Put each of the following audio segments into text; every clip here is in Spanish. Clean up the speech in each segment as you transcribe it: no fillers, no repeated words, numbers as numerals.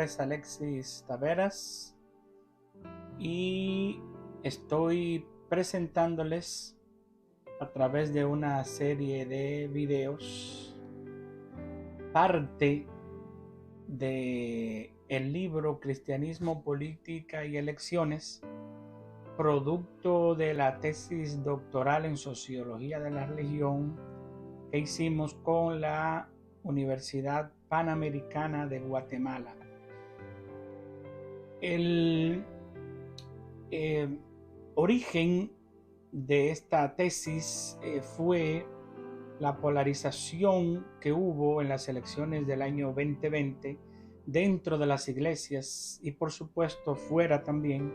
nombre es Alexis Taveras y estoy presentándoles a través de una serie de videos parte de el libro Cristianismo, Política y Elecciones, producto de la tesis doctoral en Sociología de la Religión que hicimos con la Universidad Panamericana de Guatemala. El origen de esta tesis fue la polarización que hubo en las elecciones del año 2020 dentro de las iglesias y por supuesto fuera también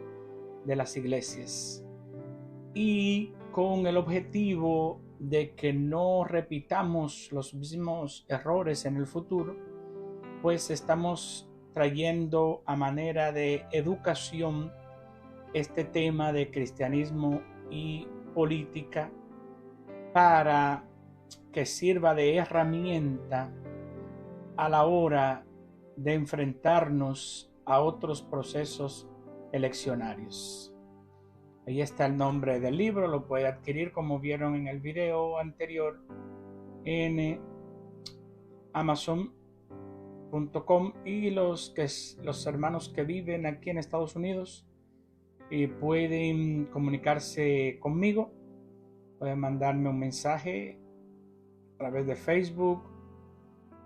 de las iglesias, y con el objetivo de que no repitamos los mismos errores en el futuro, pues estamos trayendo a manera de educación este tema de cristianismo y política para que sirva de herramienta a la hora de enfrentarnos a otros procesos eleccionarios. Ahí está el nombre del libro, lo puede adquirir como vieron en el video anterior en Amazon.com, y los hermanos que viven aquí en Estados Unidos pueden comunicarse conmigo, pueden mandarme un mensaje a través de Facebook,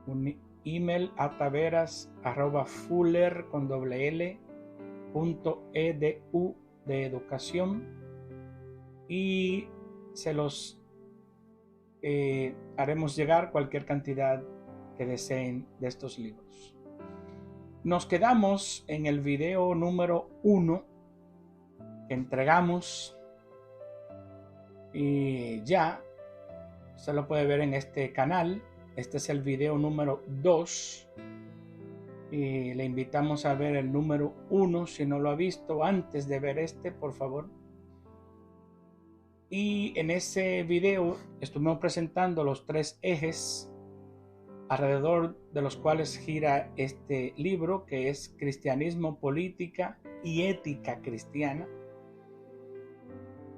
un email a taveras@fuller.edu de educación, y se los haremos llegar cualquier cantidad que deseen de estos libros. Nos quedamos en el video número 1 que entregamos, y ya se lo puede ver en este canal. Este es el video número 2 y le invitamos a ver el número 1 si no lo ha visto antes de ver este, por favor. Y en ese video estuvimos presentando los 3 ejes alrededor de los cuales gira este libro, que es Cristianismo, Política y Ética Cristiana.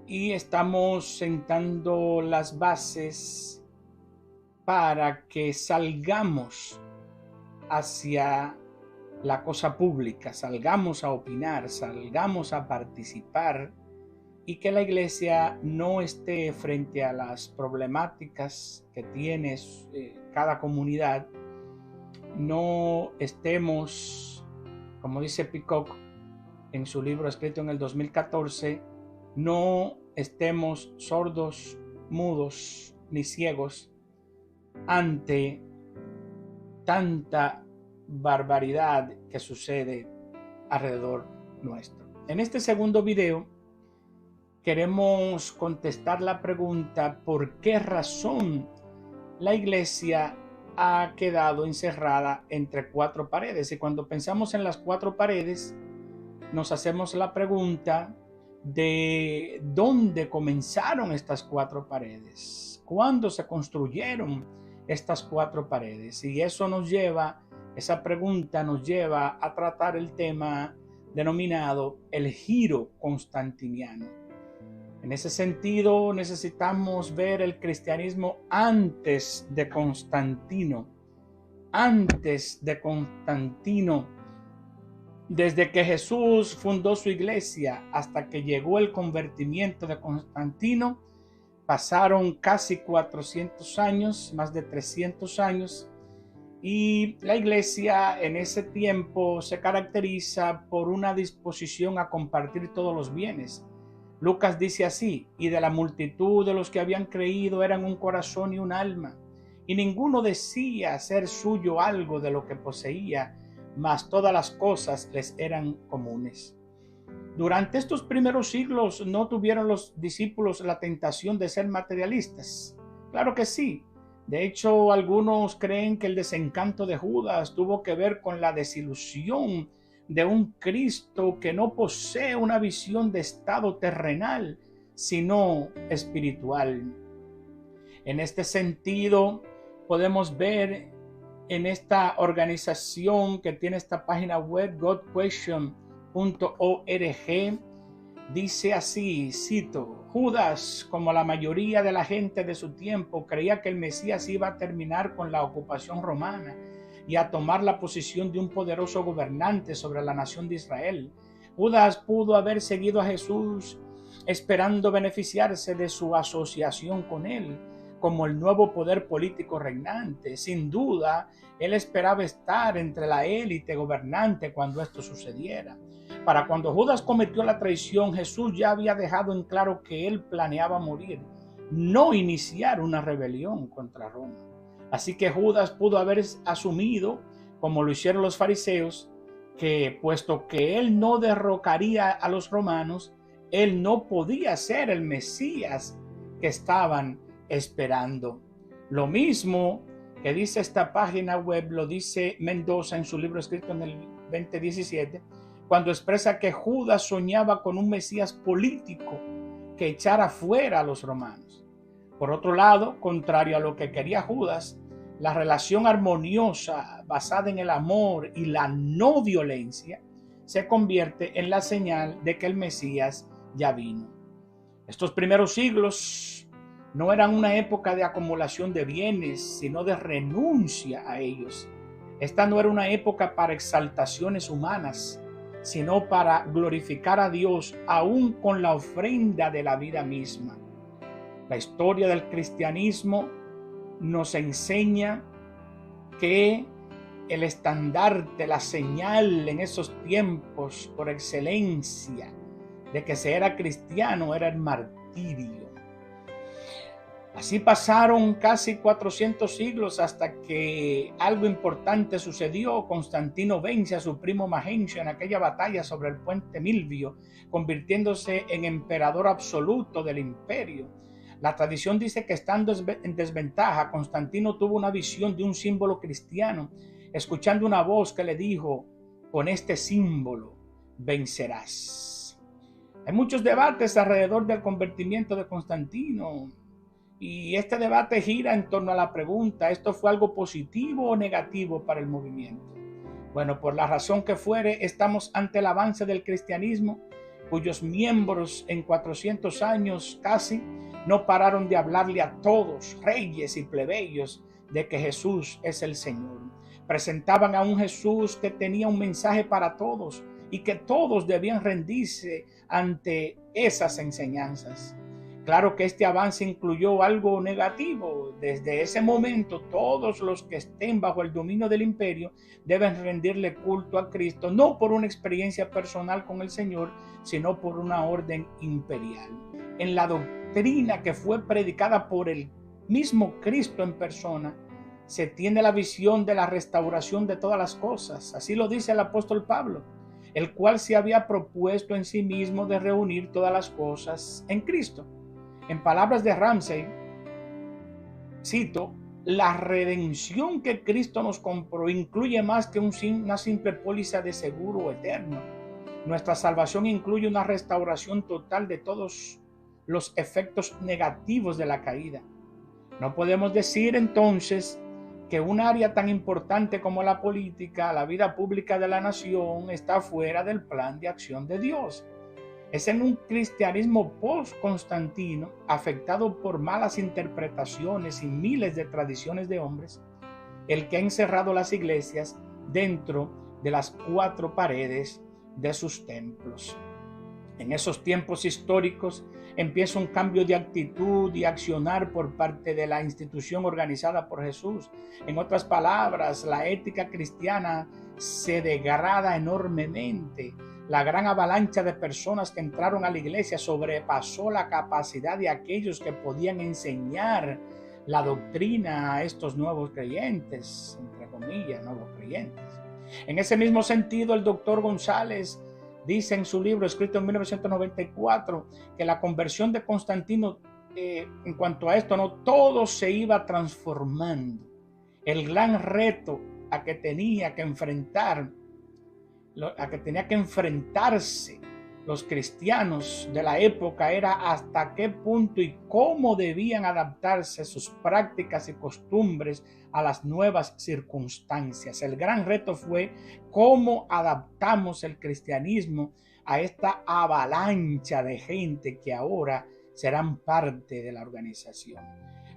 Y estamos sentando las bases para que salgamos hacia la cosa pública, salgamos a opinar, salgamos a participar, y que la iglesia no esté frente a las problemáticas que tiene cada comunidad, no estemos, como dice Peacock en su libro escrito en el 2014, no estemos sordos, mudos ni ciegos ante tanta barbaridad que sucede alrededor nuestro. En este segundo video queremos contestar la pregunta: ¿por qué razón la iglesia ha quedado encerrada entre 4 paredes? Y cuando pensamos en las 4 paredes, nos hacemos la pregunta de dónde comenzaron estas 4 paredes, cuándo se construyeron estas 4 paredes. Y eso nos lleva, esa pregunta nos lleva a tratar el tema denominado el giro constantiniano. En ese sentido, necesitamos ver el cristianismo antes de Constantino. Antes de Constantino, desde que Jesús fundó su iglesia hasta que llegó el convertimiento de Constantino, pasaron casi 400 años, más de 300 años, y la iglesia en ese tiempo se caracteriza por una disposición a compartir todos los bienes. Lucas dice así: y de la multitud de los que habían creído eran un corazón y un alma, y ninguno decía ser suyo algo de lo que poseía, mas todas las cosas les eran comunes. Durante estos primeros siglos no tuvieron los discípulos la tentación de ser materialistas. Claro que sí. De hecho, algunos creen que el desencanto de Judas tuvo que ver con la desilusión de un Cristo que no posee una visión de estado terrenal, sino espiritual. En este sentido, podemos ver en esta organización que tiene esta página web, godquestion.org, dice así, cito: Judas, como la mayoría de la gente de su tiempo, creía que el Mesías iba a terminar con la ocupación romana y a tomar la posición de un poderoso gobernante sobre la nación de Israel. Judas pudo haber seguido a Jesús esperando beneficiarse de su asociación con él como el nuevo poder político reinante. Sin duda, él esperaba estar entre la élite gobernante cuando esto sucediera. Para cuando Judas cometió la traición, Jesús ya había dejado en claro que él planeaba morir, no iniciar una rebelión contra Roma. Así que Judas pudo haber asumido, como lo hicieron los fariseos, que puesto que él no derrocaría a los romanos, él no podía ser el Mesías que estaban esperando. Lo mismo que dice esta página web lo dice Mendoza en su libro escrito en el 2017, cuando expresa que Judas soñaba con un Mesías político que echara fuera a los romanos. Por otro lado, contrario a lo que quería Judas, la relación armoniosa basada en el amor y la no violencia se convierte en la señal de que el Mesías ya vino. Estos primeros siglos no eran una época de acumulación de bienes, sino de renuncia a ellos. Esta no era una época para exaltaciones humanas, sino para glorificar a Dios aún con la ofrenda de la vida misma. La historia del cristianismo nos enseña que el estandarte, la señal en esos tiempos por excelencia de que se era cristiano era el martirio. Así pasaron casi 400 siglos hasta que algo importante sucedió. Constantino vence a su primo Magencio en aquella batalla sobre el puente Milvio, convirtiéndose en emperador absoluto del imperio. La tradición dice que estando en desventaja, Constantino tuvo una visión de un símbolo cristiano, escuchando una voz que le dijo: con este símbolo vencerás. Hay muchos debates alrededor del convertimiento de Constantino, y este debate gira en torno a la pregunta: ¿esto fue algo positivo o negativo para el movimiento? Bueno, por la razón que fuere, estamos ante el avance del cristianismo, cuyos miembros en 400 años casi no pararon de hablarle a todos, reyes y plebeyos, de que Jesús es el Señor. Presentaban a un Jesús que tenía un mensaje para todos y que todos debían rendirse ante esas enseñanzas. Claro que este avance incluyó algo negativo. Desde ese momento, todos los que estén bajo el dominio del imperio deben rendirle culto a Cristo, no por una experiencia personal con el Señor, sino por una orden imperial. En la doctrina que fue predicada por el mismo Cristo en persona, se tiene la visión de la restauración de todas las cosas. Así lo dice el apóstol Pablo, el cual se había propuesto en sí mismo de reunir todas las cosas en Cristo. En palabras de Ramsey, cito: la redención que Cristo nos compró incluye más que una simple póliza de seguro eterno. Nuestra salvación incluye una restauración total de todos los efectos negativos de la caída. No podemos decir entonces que un área tan importante como la política, la vida pública de la nación, está fuera del plan de acción de Dios. Es en un cristianismo post-Constantino, afectado por malas interpretaciones y miles de tradiciones de hombres, el que ha encerrado las iglesias dentro de las 4 paredes de sus templos. En esos tiempos históricos empieza un cambio de actitud y accionar por parte de la institución organizada por Jesús. En otras palabras, la ética cristiana se degrada enormemente. La gran avalancha de personas que entraron a la iglesia sobrepasó la capacidad de aquellos que podían enseñar la doctrina a estos nuevos creyentes, entre comillas, nuevos creyentes. En ese mismo sentido, el doctor González dice en su libro escrito en 1994 que la conversión de Constantino, en cuanto a esto, no todo se iba transformando. El gran reto a que tenía que enfrentarse los cristianos de la época era hasta qué punto y cómo debían adaptarse sus prácticas y costumbres a las nuevas circunstancias. El gran reto fue cómo adaptamos el cristianismo a esta avalancha de gente que ahora serán parte de la organización.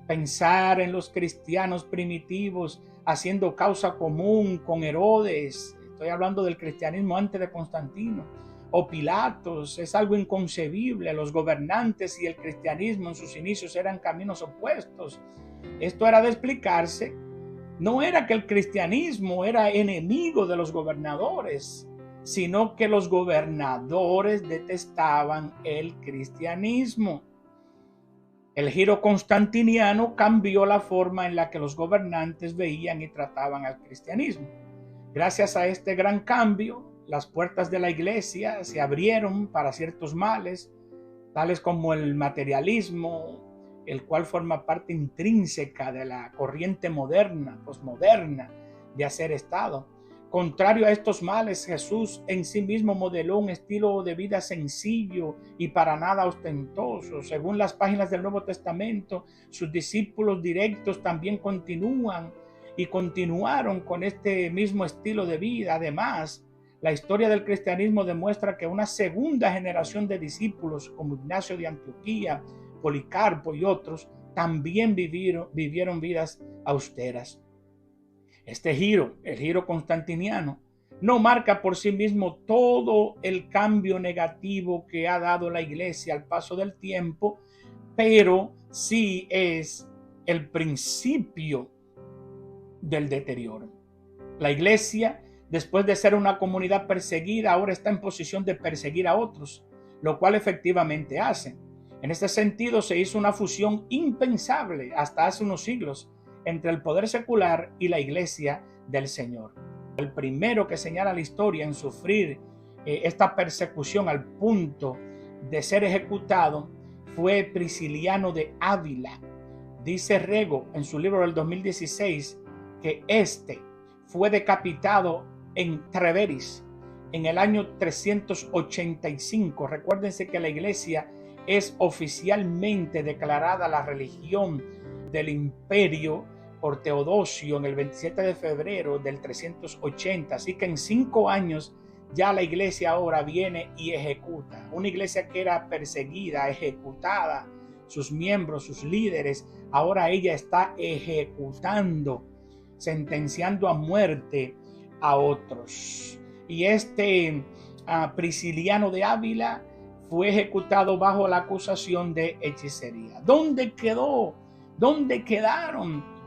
Pensar en los cristianos primitivos haciendo causa común con Herodes, estoy hablando del cristianismo antes de Constantino, o Pilatos, es algo inconcebible. Los gobernantes y el cristianismo en sus inicios eran caminos opuestos. Esto era de explicarse. No era que el cristianismo era enemigo de los gobernadores, sino que los gobernadores detestaban el cristianismo. El giro constantiniano cambió la forma en la que los gobernantes veían y trataban al cristianismo. Gracias a este gran cambio, las puertas de la iglesia se abrieron para ciertos males, tales como el materialismo, el cual forma parte intrínseca de la corriente moderna, posmoderna, de hacer Estado. Contrario a estos males, Jesús en sí mismo modeló un estilo de vida sencillo y para nada ostentoso. Según las páginas del Nuevo Testamento, sus discípulos directos también continuaron con este mismo estilo de vida. Además, la historia del cristianismo demuestra que una segunda generación de discípulos, como Ignacio de Antioquía, Policarpo y otros, también vivieron vidas austeras. Este giro, el giro constantiniano, no marca por sí mismo todo el cambio negativo que ha dado la iglesia al paso del tiempo, pero sí es el principio del deterioro. La iglesia, después de ser una comunidad perseguida, ahora está en posición de perseguir a otros, lo cual efectivamente hace. En este sentido, se hizo una fusión impensable hasta hace unos siglos entre el poder secular y la iglesia del Señor. El primero que señala la historia en sufrir esta persecución al punto de ser ejecutado fue Prisciliano de Ávila. Dice Rego en su libro del 2016 que este fue decapitado en Treveris en el año 385. Recuérdense que la iglesia es oficialmente declarada la religión del imperio por Teodosio en el 27 de febrero del 380. Así que en 5 años ya la iglesia ahora viene y ejecuta. Una iglesia que era perseguida, ejecutada, sus miembros, sus líderes, ahora ella está ejecutando, sentenciando a muerte a otros. Y este Prisciliano de Ávila fue ejecutado bajo la acusación de hechicería. ¿Dónde quedó? ¿Dónde quedaron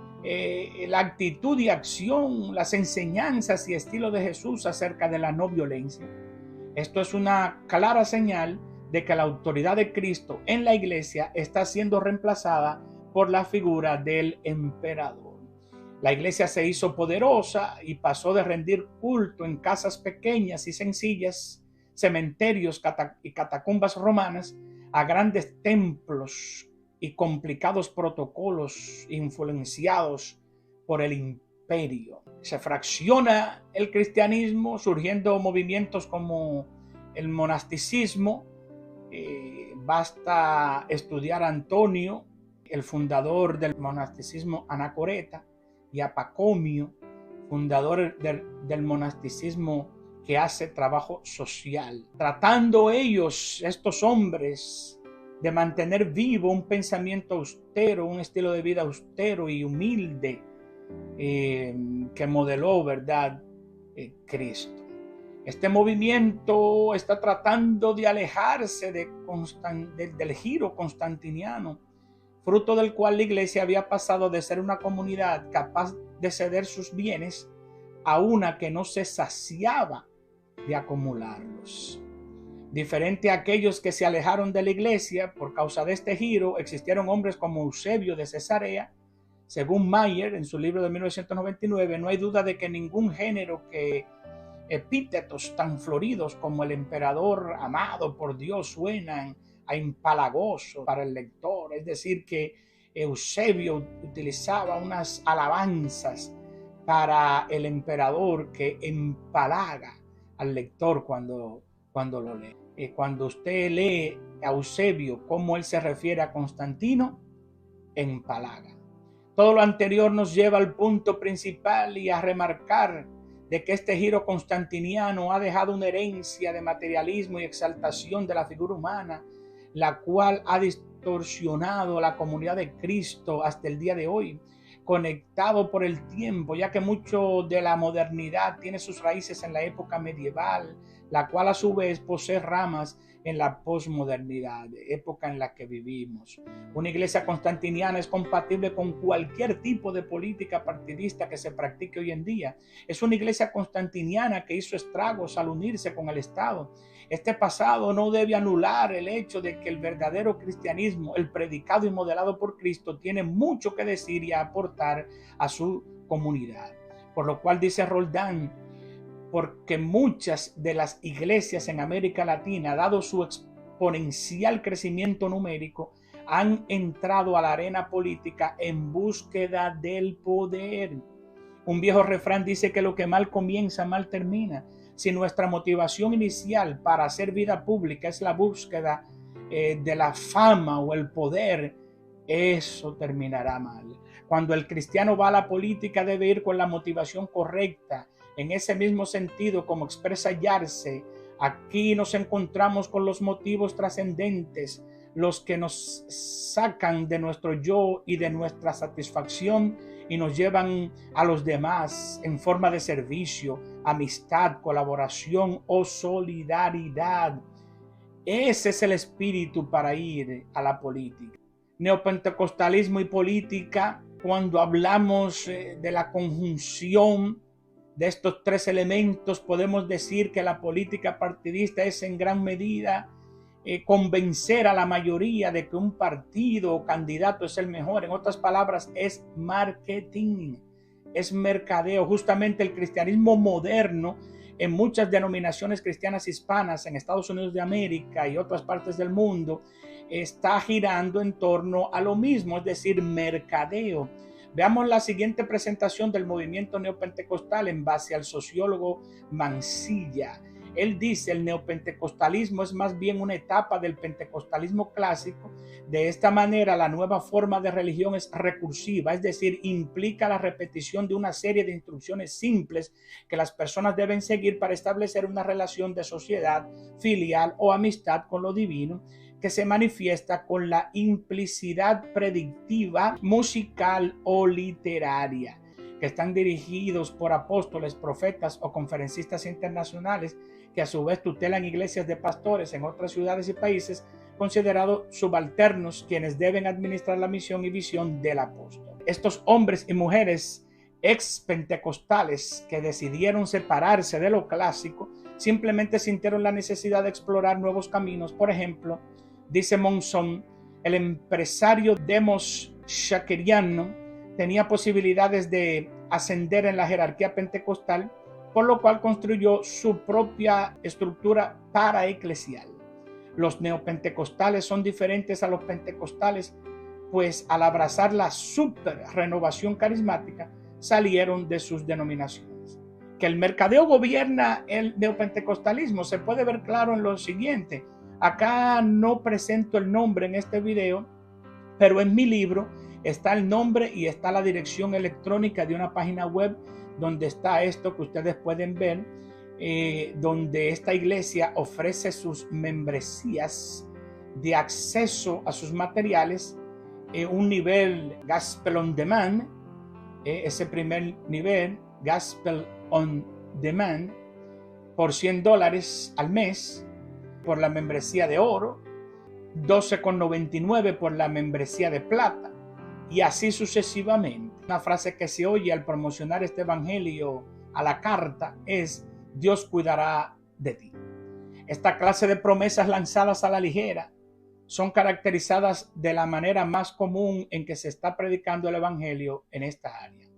la actitud y acción, las enseñanzas y estilo de Jesús acerca de la no violencia? Esto es una clara señal de que la autoridad de Cristo en la iglesia está siendo reemplazada por la figura del emperador. La iglesia se hizo poderosa y pasó de rendir culto en casas pequeñas y sencillas, cementerios y catacumbas romanas, a grandes templos y complicados protocolos influenciados por el imperio. Se fracciona el cristianismo, surgiendo movimientos como el monasticismo. Basta estudiar a Antonio, el fundador del monasticismo anacoreta, y a Pacomio, fundador del monasticismo que hace trabajo social, tratando estos hombres, de mantener vivo un pensamiento austero, un estilo de vida austero y humilde que modeló, ¿verdad?, Cristo. Este movimiento está tratando de alejarse del giro constantiniano, fruto del cual la iglesia había pasado de ser una comunidad capaz de ceder sus bienes a una que no se saciaba de acumularlos. Diferente a aquellos que se alejaron de la iglesia por causa de este giro, existieron hombres como Eusebio de Cesarea. Según Mayer, en su libro de 1999, no hay duda de que ningún género que epítetos tan floridos como el emperador amado por Dios suenan a empalagoso para el lector. Es decir, que Eusebio utilizaba unas alabanzas para el emperador que empalaga al lector cuando cuando lo lee. Cuando usted lee a Eusebio, cómo él se refiere a Constantino, empalaga. Todo lo anterior nos lleva al punto principal y a remarcar de que este giro constantiniano ha dejado una herencia de materialismo y exaltación de la figura humana, la cual ha distorsionado la comunidad de Cristo hasta el día de hoy, conectado por el tiempo, ya que mucho de la modernidad tiene sus raíces en la época medieval, la cual a su vez posee ramas en la posmodernidad, época en la que vivimos. Una iglesia constantiniana es compatible con cualquier tipo de política partidista que se practique hoy en día. Es una iglesia constantiniana que hizo estragos al unirse con el Estado. Este pasado no debe anular el hecho de que el verdadero cristianismo, el predicado y modelado por Cristo, tiene mucho que decir y aportar a su comunidad. Por lo cual dice Roldán, porque muchas de las iglesias en América Latina, dado su exponencial crecimiento numérico, han entrado a la arena política en búsqueda del poder. Un viejo refrán dice que lo que mal comienza, mal termina. Si nuestra motivación inicial para hacer vida pública es la búsqueda de la fama o el poder, eso terminará mal. Cuando el cristiano va a la política, debe ir con la motivación correcta. En ese mismo sentido, como expresa Yarse, aquí nos encontramos con los motivos trascendentes, los que nos sacan de nuestro yo y de nuestra satisfacción y nos llevan a los demás en forma de servicio, amistad, colaboración o solidaridad. Ese es el espíritu para ir a la política. Neopentecostalismo y política, cuando hablamos de la conjunción de estos tres elementos, podemos decir que la política partidista es en gran medida convencer a la mayoría de que un partido o candidato es el mejor. En otras palabras, es marketing, es mercadeo. Justamente el cristianismo moderno en muchas denominaciones cristianas hispanas en Estados Unidos de América y otras partes del mundo está girando en torno a lo mismo, es decir, mercadeo. Veamos la siguiente presentación del movimiento neopentecostal en base al sociólogo Mansilla. Él dice: el neopentecostalismo es más bien una etapa del pentecostalismo clásico. De esta manera, la nueva forma de religión es recursiva, es decir, implica la repetición de una serie de instrucciones simples que las personas deben seguir para establecer una relación de sociedad, filial o amistad con lo divino, que se manifiesta con la implicidad predictiva, musical o literaria, que están dirigidos por apóstoles, profetas o conferencistas internacionales que a su vez tutelan iglesias de pastores en otras ciudades y países considerados subalternos, quienes deben administrar la misión y visión del apóstol. Estos hombres y mujeres ex pentecostales que decidieron separarse de lo clásico simplemente sintieron la necesidad de explorar nuevos caminos. Por ejemplo, dice Monson, el empresario Demos Shakarian tenía posibilidades de ascender en la jerarquía pentecostal, por lo cual construyó su propia estructura paraeclesial. Los neopentecostales son diferentes a los pentecostales, pues al abrazar la super renovación carismática salieron de sus denominaciones. Que el mercadeo gobierna el neopentecostalismo se puede ver claro en lo siguiente. Acá no presento el nombre en este video, pero en mi libro está el nombre y está la dirección electrónica de una página web donde está esto que ustedes pueden ver, donde esta iglesia ofrece sus membresías de acceso a sus materiales, un nivel Gospel on Demand, ese primer nivel Gospel on Demand, por $100 al mes por la membresía de oro, $12.99 por la membresía de plata, y así sucesivamente. Una frase que se oye al promocionar este evangelio a la carta es: Dios cuidará de ti. Esta clase de promesas lanzadas a la ligera son caracterizadas de la manera más común en que se está predicando el evangelio en esta área.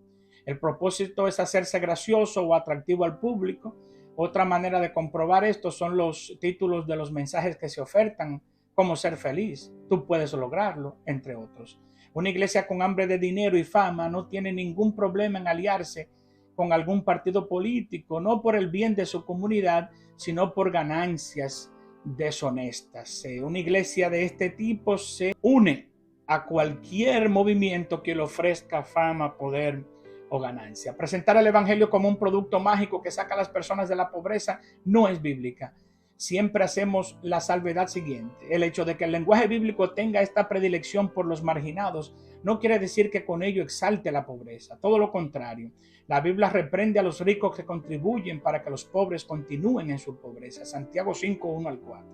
El propósito es hacerse gracioso o atractivo al público. Otra manera de comprobar esto son los títulos de los mensajes que se ofertan: cómo ser feliz, tú puedes lograrlo, entre otros. Una iglesia con hambre de dinero y fama no tiene ningún problema en aliarse con algún partido político, no por el bien de su comunidad, sino por ganancias deshonestas. Una iglesia de este tipo se une a cualquier movimiento que le ofrezca fama, poder o ganancia. Presentar el evangelio como un producto mágico que saca a las personas de la pobreza no es bíblica. Siempre hacemos la salvedad siguiente: el hecho de que el lenguaje bíblico tenga esta predilección por los marginados no quiere decir que con ello exalte la pobreza. Todo lo contrario, la Biblia reprende a los ricos que contribuyen para que los pobres continúen en su pobreza. Santiago 5, 1 al 4.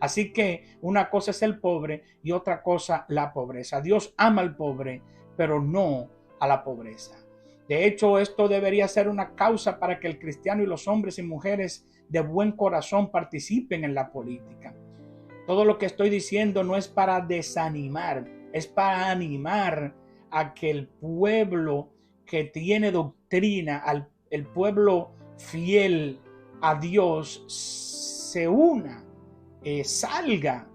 Así que una cosa es el pobre y otra cosa la pobreza. Dios ama al pobre, pero no a la pobreza. De hecho, esto debería ser una causa para que el cristiano y los hombres y mujeres de buen corazón participen en la política. Todo lo que estoy diciendo no es para desanimar, es para animar a que el pueblo que tiene doctrina, el pueblo fiel a Dios, se una, salga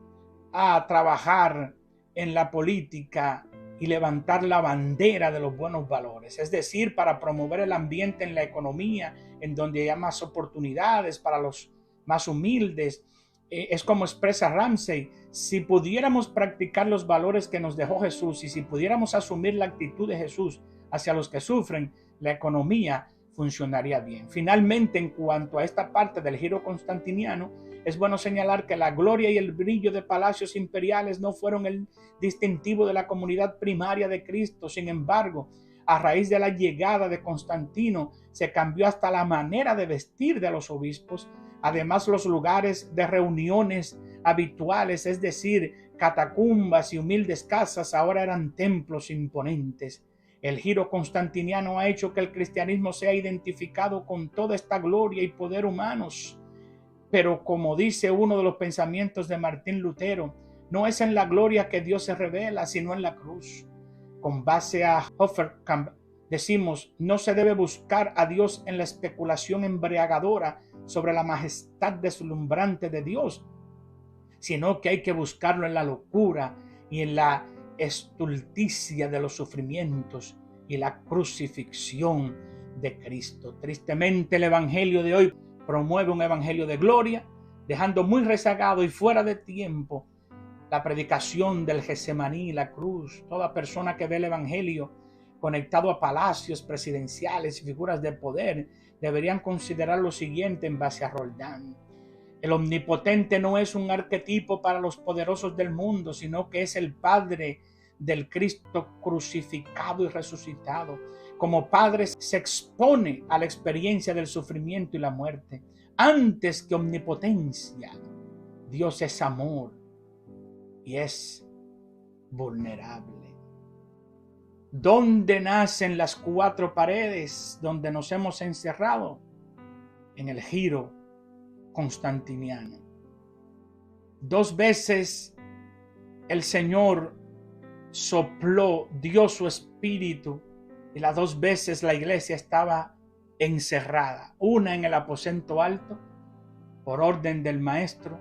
a trabajar en la política y levantar la bandera de los buenos valores, es decir, para promover el ambiente en la economía, en donde haya más oportunidades para los más humildes. Es como expresa Ramsey: si pudiéramos practicar los valores que nos dejó Jesús y si pudiéramos asumir la actitud de Jesús hacia los que sufren, la economía funcionaría bien. Finalmente, en cuanto a esta parte del giro constantiniano, es bueno señalar que la gloria y el brillo de palacios imperiales no fueron el distintivo de la comunidad primaria de Cristo. Sin embargo, a raíz de la llegada de Constantino, se cambió hasta la manera de vestir de los obispos. Además, los lugares de reuniones habituales, es decir, catacumbas y humildes casas, ahora eran templos imponentes. El giro constantiniano ha hecho que el cristianismo sea identificado con toda esta gloria y poder humanos. Pero como dice uno de los pensamientos de Martín Lutero, no es en la gloria que Dios se revela, sino en la cruz. Con base a Hofferkamp, decimos: no se debe buscar a Dios en la especulación embriagadora sobre la majestad deslumbrante de Dios, sino que hay que buscarlo en la locura y en la estulticia de los sufrimientos y la crucifixión de Cristo. Tristemente, el evangelio de hoy promueve un evangelio de gloria, dejando muy rezagado y fuera de tiempo la predicación del Getsemaní, la cruz. Toda persona que ve el evangelio conectado a palacios presidenciales y figuras de poder deberían considerar lo siguiente en base a Roldán: el omnipotente no es un arquetipo para los poderosos del mundo, sino que es el Padre del Cristo crucificado y resucitado. Como Padre se expone a la experiencia del sufrimiento y la muerte. Antes que omnipotencia, Dios es amor y es vulnerable. ¿Dónde nacen las cuatro paredes donde nos hemos encerrado? En el giro constantiniano. 2 veces el Señor sopló, dio su espíritu, y las 2 veces la iglesia estaba encerrada. Una en el aposento alto, por orden del maestro,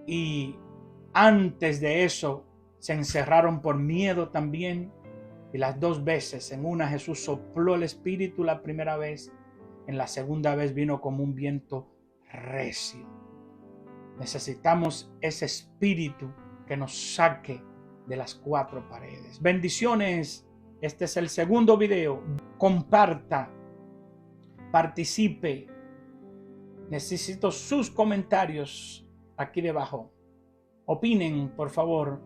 y antes de eso se encerraron por miedo también. Y las 2 veces, en una Jesús sopló el espíritu la primera vez, en la segunda vez vino como un viento recio. Necesitamos ese espíritu que nos saque de las 4 paredes. Bendiciones. Este es el segundo video. Comparta, participe. Necesito sus comentarios aquí debajo. Opinen, por favor.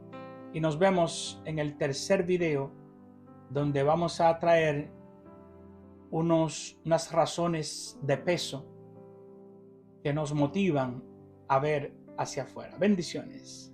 Y nos vemos en el tercer video, donde vamos a traer unas razones de peso que nos motivan a ver hacia afuera. Bendiciones.